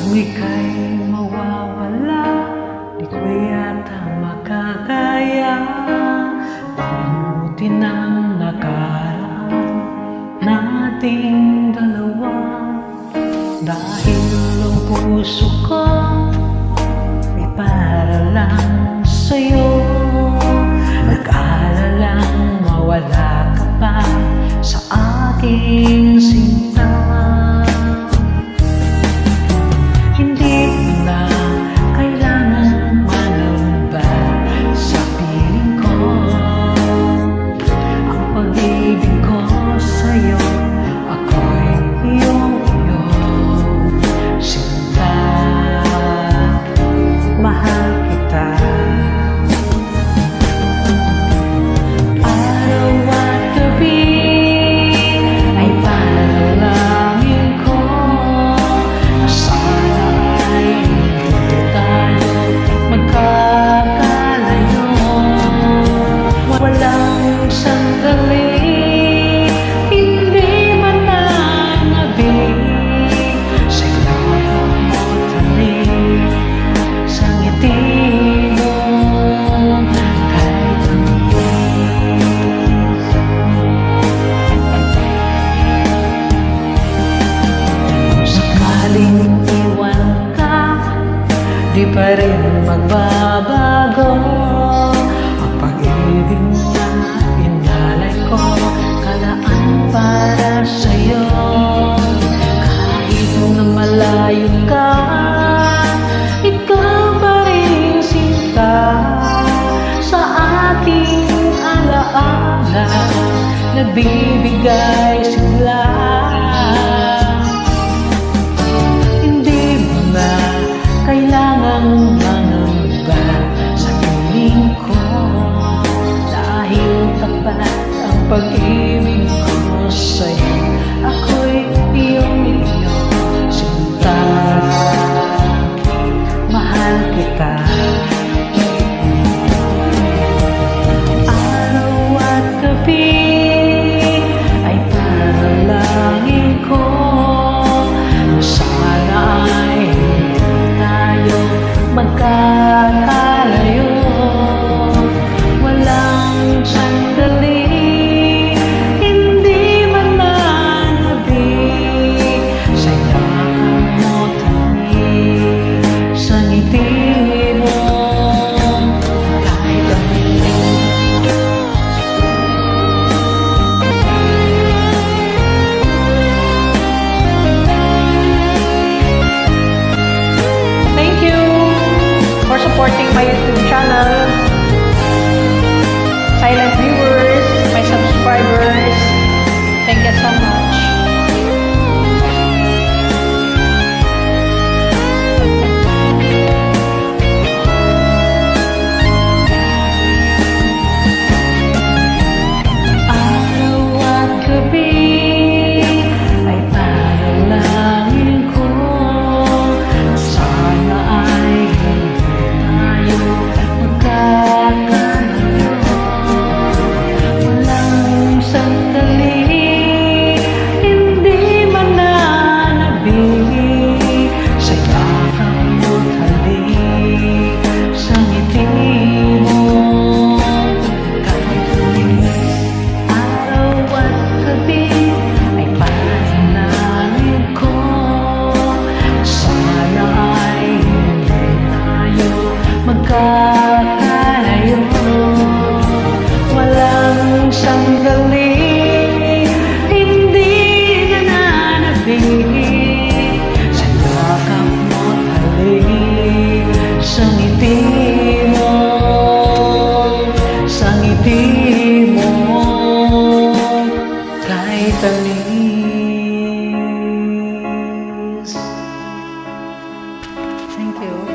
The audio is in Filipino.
Kung ika'y mawawala, di ko yata makakaya palimutin ang nakaraan nating dalawa. Dahil ang puso ko ay para lang sa'yo, nag-aalalang mawala ka pa sa aking sinta. Hindi na kailangan manamba sa piling ko ang pag-ibig ko sa'yo. Ako'y iyong sinta, mahal kita. Araw at gabi ay panalangin ko na sana ay hindi tayo magkakalayo. Walang sandali, hindi man nanabig sa yakap mo't halik, sa ngiti mo kahit tamis. Sakaling iwan ka, di pa rin magbabago ang pag-ibig na inalay ko, kalaan para sa'yo. Kahit na malayo ka, ikaw pa rin sinta sa aking alaala, nagbibigay sigla. Hindi mo na kailangang mangamba sa piling ko, dahil tapat ang pag-ibig ko sa'yo. Ako'y iyong sinta, mahal kita. Araw at gabi ay panalangin ko na sana ay hindi tayo magkakalayo. Walang sandali, hindi man nanabig sa yakap mo't halik, sa ngiti mo kahit tamis. Thank you for supporting my YouTube channel, silent viewers, my subscribers. Thank you so much. Araw at gabi ay panalangin ko na sana ay hindi tayo magkakalayo. Walang sandali, hindi man nanabig sa yakap mo't halik, sa ngiti mo kahit tamis. Araw at gabi ay panalangin ko na sana ay hindi tayo magkakalayo. Walang sandali, hindi na nanabig sa yakap mo't halik, sa ngiti mo, sa ngiti mo kahit tamis. Thank you.